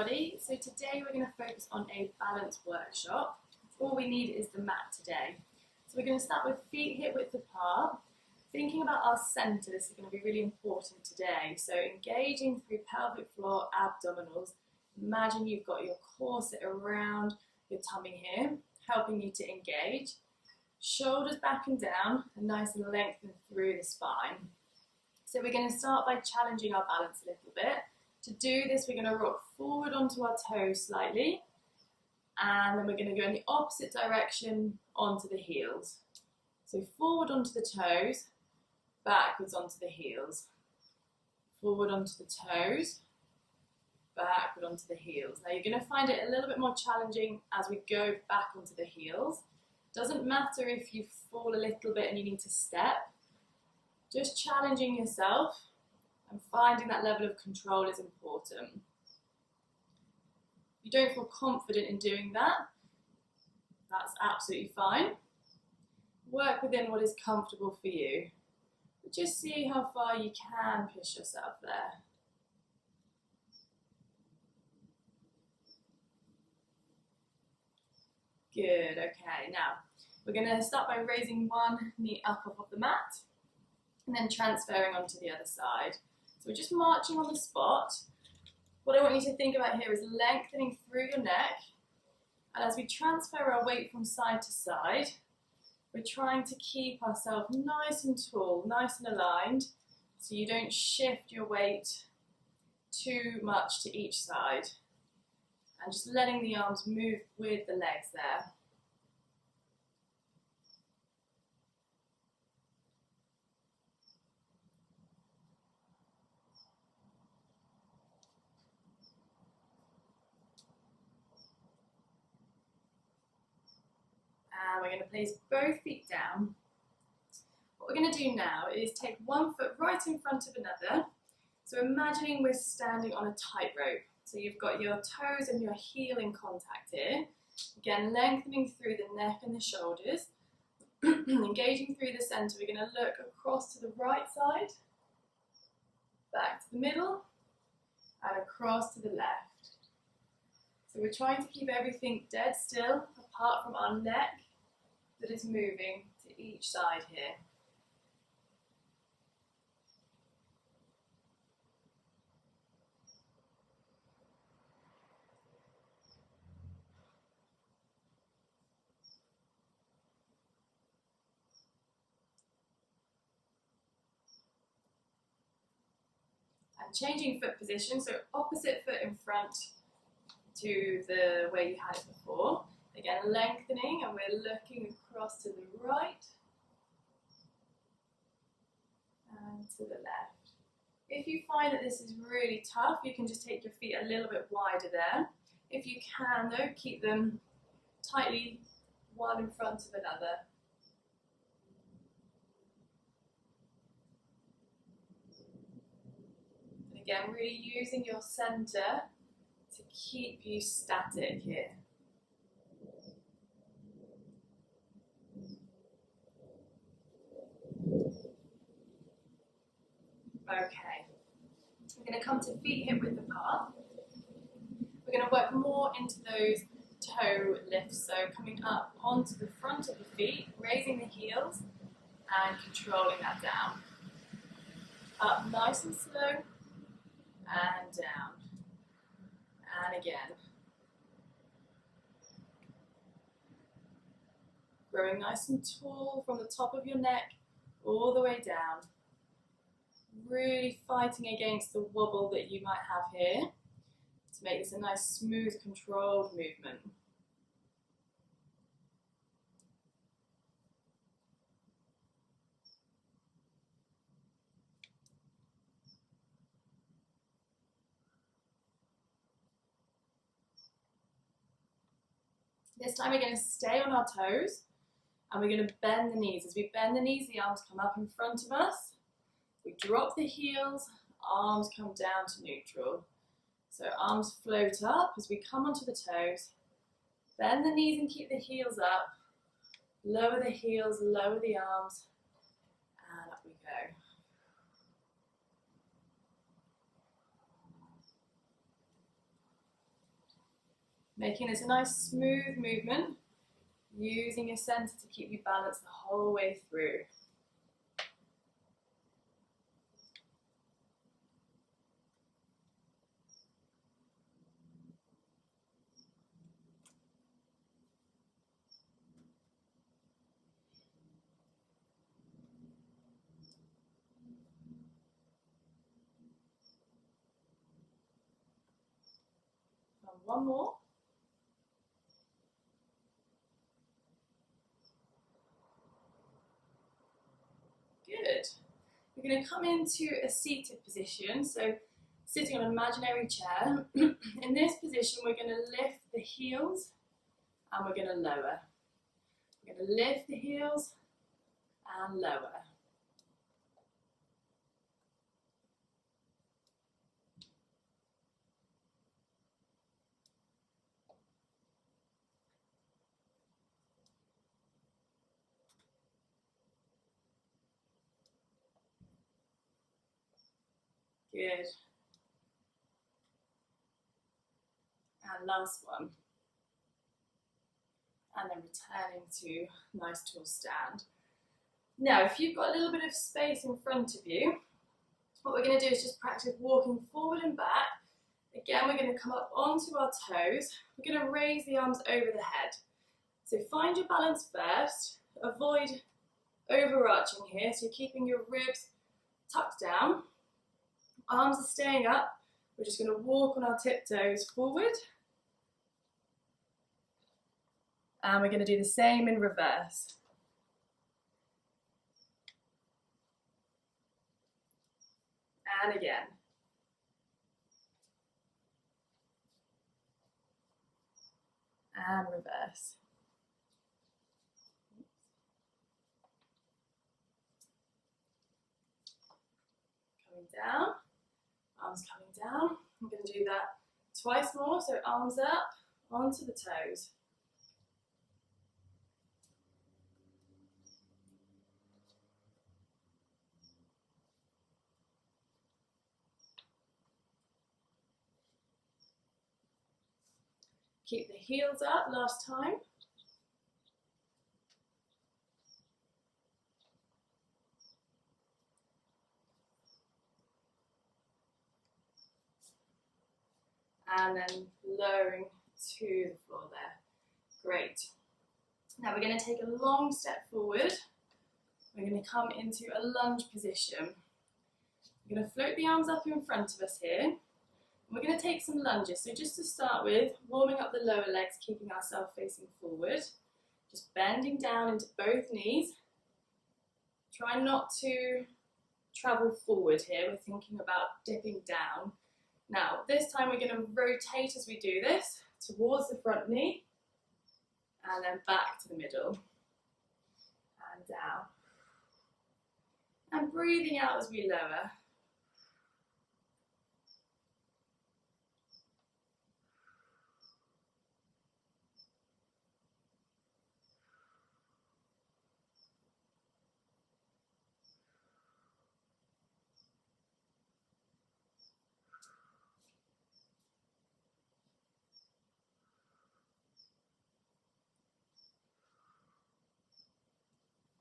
everybody. So today we're going to focus on a balance workshop. All we need is the mat today. So we're going to start with feet hip width apart. Thinking about our centre, this is going to be really important today. So engaging through pelvic floor, abdominals. Imagine you've got your corset around your tummy here, helping you to engage. Shoulders back and down, and nice and lengthen through the spine. So we're going to start by challenging our balance a little bit. To do this, we're going to rock forward onto our toes slightly, and then we're going to go in the opposite direction onto the heels. So forward onto the toes, backwards onto the heels. Forward onto the toes, backward onto the heels. Now you're going to find it a little bit more challenging as we go back onto the heels. Doesn't matter if you fall a little bit and you need to step. Just challenging yourself and finding that level of control is important. If you don't feel confident in doing that, that's absolutely fine. Work within what is comfortable for you. But just see how far you can push yourself there. Good, okay, now we're going to start by raising one knee up off of the mat and then transferring onto the other side. So we're just marching on the spot. What I want you to think about here is lengthening through your neck, and as we transfer our weight from side to side, we're trying to keep ourselves nice and tall, nice and aligned, so you don't shift your weight too much to each side. And just letting the arms move with the legs there. And we're going to place both feet down. What we're going to do now is take one foot right in front of another. So imagining we're standing on a tightrope. So you've got your toes and your heel in contact here. Again, lengthening through the neck and the shoulders. Engaging through the centre, we're going to look across to the right side, back to the middle, and across to the left. So we're trying to keep everything dead still, apart from our neck that is moving to each side here. And changing foot position, so opposite foot in front to the way you had it before. Again, lengthening, and we're looking across to the right and to the left. If you find that this is really tough, you can just take your feet a little bit wider there. If you can, though, keep them tightly one in front of another. And again, really using your centre to keep you static here. Okay, we're going to come to feet hip width apart. We're going to work more into those toe lifts, so coming up onto the front of the feet, raising the heels and controlling that down. Up nice and slow and down. And again. Growing nice and tall from the top of your neck all the way down. Really fighting against the wobble that you might have here to make this a nice, smooth, controlled movement. This time we're going to stay on our toes and we're going to bend the knees. As we bend the knees, the arms come up in front of us. We drop the heels, arms come down to neutral. So arms float up as we come onto the toes. Bend the knees and keep the heels up. Lower the heels, lower the arms, and up we go. Making this a nice smooth movement, using your centre to keep you balanced the whole way through. And one more. Good. We're going to come into a seated position, so sitting on an imaginary chair. In this position, we're going to lift the heels and we're going to lower. We're going to lift the heels and lower. Good. And last one. And then returning to nice tall stand. Now, if you've got a little bit of space in front of you, what we're going to do is just practice walking forward and back. Again, we're going to come up onto our toes. We're going to raise the arms over the head. So find your balance first. Avoid overarching here, so you're keeping your ribs tucked down. Arms are staying up. We're just going to walk on our tiptoes forward. And we're going to do the same in reverse. And again. And reverse. Coming down. Arms coming down. I'm going to do that twice more, so arms up, onto the toes. Keep the heels up, last time. And then lowering to the floor there. Great. Now we're going to take a long step forward. We're going to come into a lunge position. We're going to float the arms up in front of us here. And we're going to take some lunges. So just to start with, warming up the lower legs, keeping ourselves facing forward. Just bending down into both knees. Try not to travel forward here. We're thinking about dipping down. Now, this time we're going to rotate as we do this, towards the front knee, and then back to the middle, and down. And breathing out as we lower.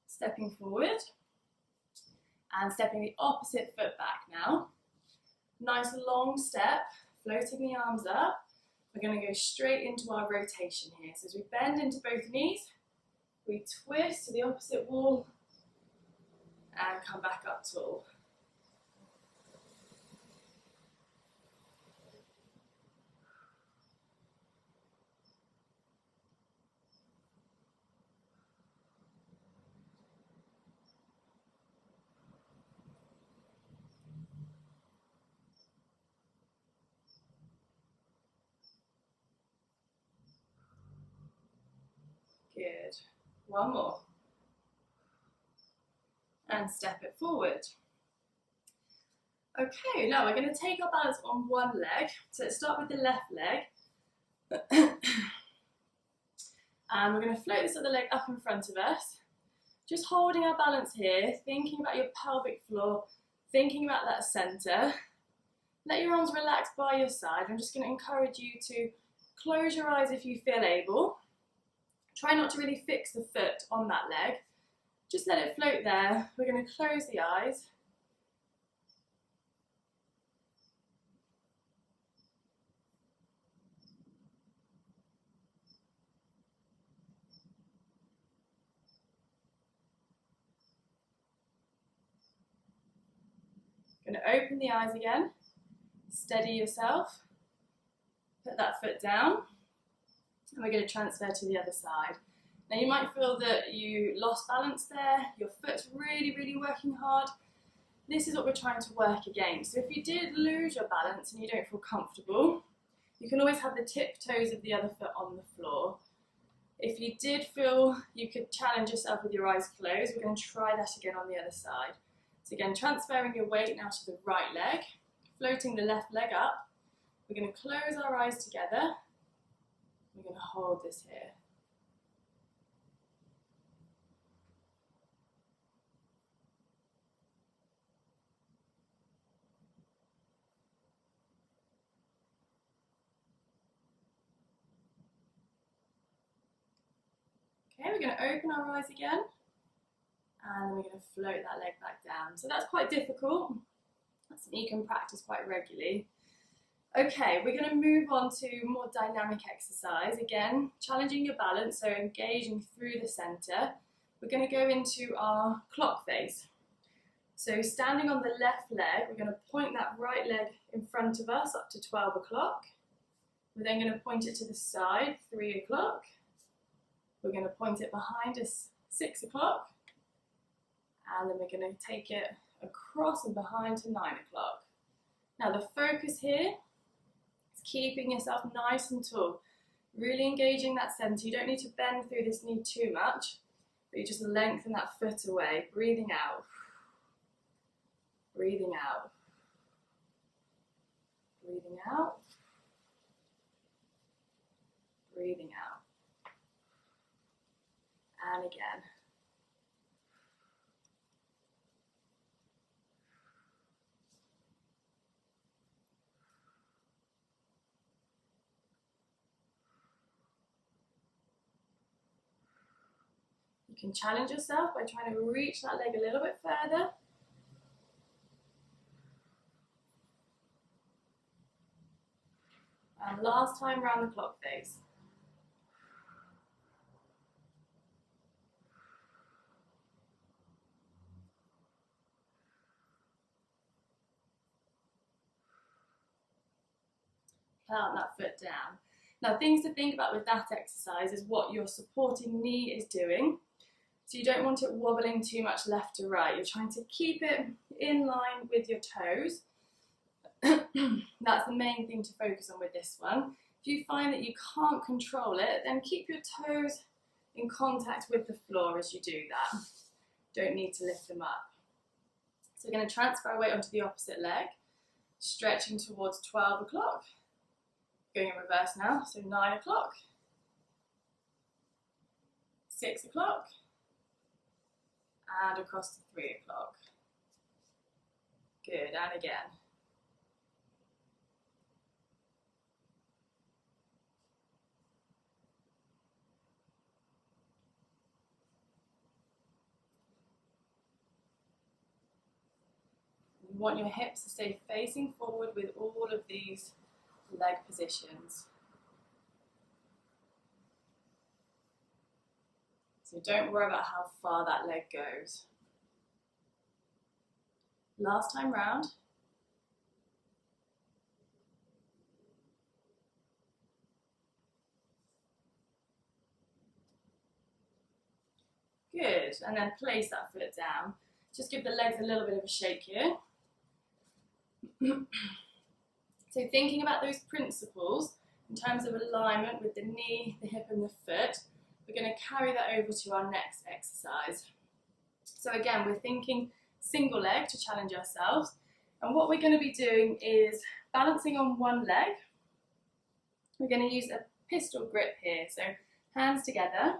Stepping forward and stepping the opposite foot back now. Nice long step, floating the arms up. We're going to go straight into our rotation here. So as we bend into both knees, we twist to the opposite wall and come back up tall. Good. One more. And step it forward. Okay, now we're going to take our balance on one leg. So let's start with the left leg. And we're going to float this other leg up in front of us. Just holding our balance here, thinking about your pelvic floor, thinking about that centre. Let your arms relax by your side. I'm just going to encourage you to close your eyes if you feel able. Try not to really fix the foot on that leg. Just let it float there. We're going to close the eyes. Going to open the eyes again. Steady yourself. Put that foot down. And we're going to transfer to the other side. Now you might feel that you lost balance there, your foot's really, really working hard. This is what we're trying to work against. So if you did lose your balance and you don't feel comfortable, you can always have the tiptoes of the other foot on the floor. If you did feel you could challenge yourself with your eyes closed, we're going to try that again on the other side. So again, transferring your weight now to the right leg, floating the left leg up. We're going to close our eyes together. We're going to hold this here. Okay, we're going to open our eyes again, and then we're going to float that leg back down. So that's quite difficult. That's something you can practice quite regularly. Okay, we're going to move on to more dynamic exercise. Again, challenging your balance, so engaging through the centre. We're going to go into our clock face. So standing on the left leg, we're going to point that right leg in front of us up to 12 o'clock. We're then going to point it to the side, 3 o'clock. We're going to point it behind us, 6 o'clock. And then we're going to take it across and behind to 9 o'clock. Now the focus here is keeping yourself nice and tall. Really engaging that centre. You don't need to bend through this knee too much, but you just lengthen that foot away. Breathing out. Breathing out. Breathing out. Breathing out. And again. You can challenge yourself by trying to reach that leg a little bit further. And last time round the clock face. Plant that foot down. Now, things to think about with that exercise is what your supporting knee is doing. So you don't want it wobbling too much left to right. You're trying to keep it in line with your toes. That's the main thing to focus on with this one. If you find that you can't control it, then keep your toes in contact with the floor as you do that. Don't need to lift them up. So we're going to transfer our weight onto the opposite leg, stretching towards 12 o'clock. Going in reverse now, so 9 o'clock, 6 o'clock, and across to 3 o'clock. Good, and again. You want your hips to stay facing forward with all of these leg positions. So don't worry about how far that leg goes. Last time round. Good, and then place that foot down. Just give the legs a little bit of a shake here. So thinking about those principles in terms of alignment with the knee, the hip and the foot, we're going to carry that over to our next exercise. So again, we're thinking single leg to challenge ourselves. And what we're going to be doing is balancing on one leg. We're going to use a pistol grip here. So hands together.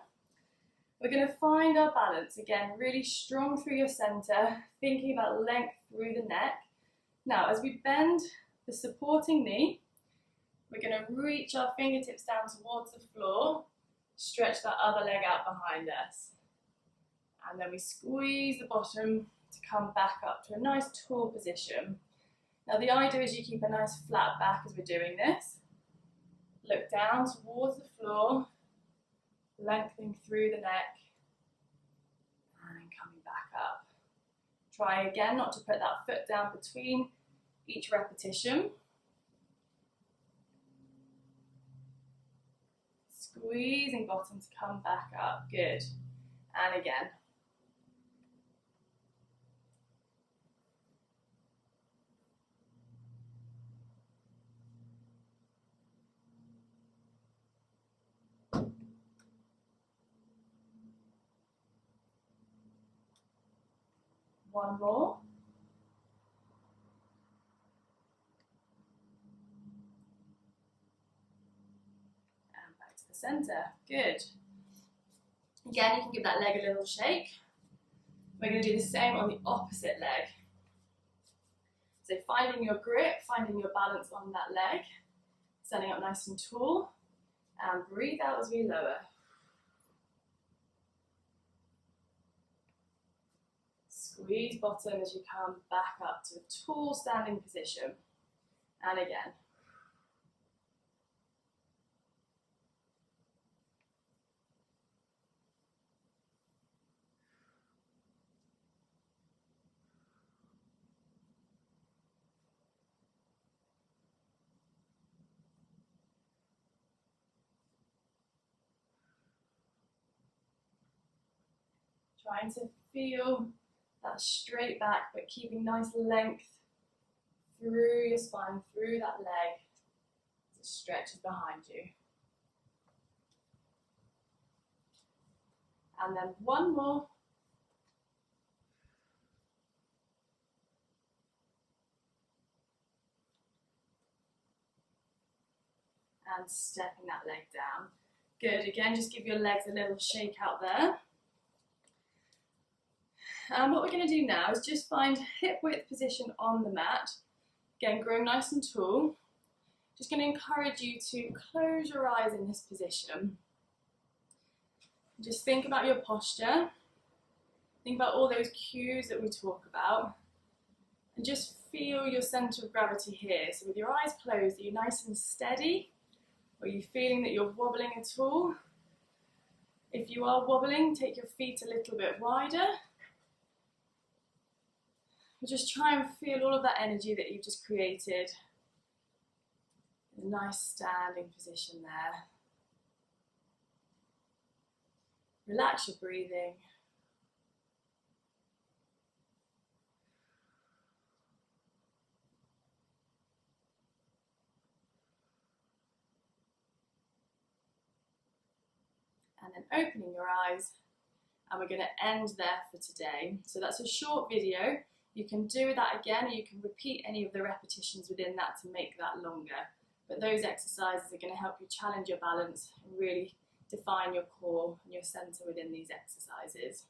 We're going to find our balance. Again, really strong through your center, thinking about length through the neck. Now, as we bend the supporting knee, We're going to reach our fingertips down towards the floor, stretch that other leg out behind us. And then we squeeze the bottom to come back up to a nice tall position. Now the idea is you keep a nice flat back as we're doing this. Look down towards the floor, lengthening through the neck, and coming back up. Try again not to put that foot down between each repetition. Squeezing bottom to come back up, good. And again. One more. And back to the center. Good. Again, you can give that leg a little shake. We're going to do the same on the opposite leg. So finding your grip, finding your balance on that leg, standing up nice and tall, and breathe out as we lower. Squeeze bottom as you come back up to a tall standing position. And again. Trying to feel that straight back, but keeping nice length through your spine, through that leg, as it stretches behind you. And then one more. And stepping that leg down. Good, again, just give your legs a little shake out there. And what we're going to do now is just find hip width position on the mat. Again, growing nice and tall. Just going to encourage you to close your eyes in this position. Just think about your posture. Think about all those cues that we talk about. And just feel your centre of gravity here. So with your eyes closed, are you nice and steady? Or are you feeling that you're wobbling at all? If you are wobbling, take your feet a little bit wider. Just try and feel all of that energy that you've just created. A nice standing position there. Relax your breathing. And then opening your eyes. And we're going to end there for today. So that's a short video. You can do that again, or you can repeat any of the repetitions within that to make that longer. But those exercises are going to help you challenge your balance and really define your core and your centre within these exercises.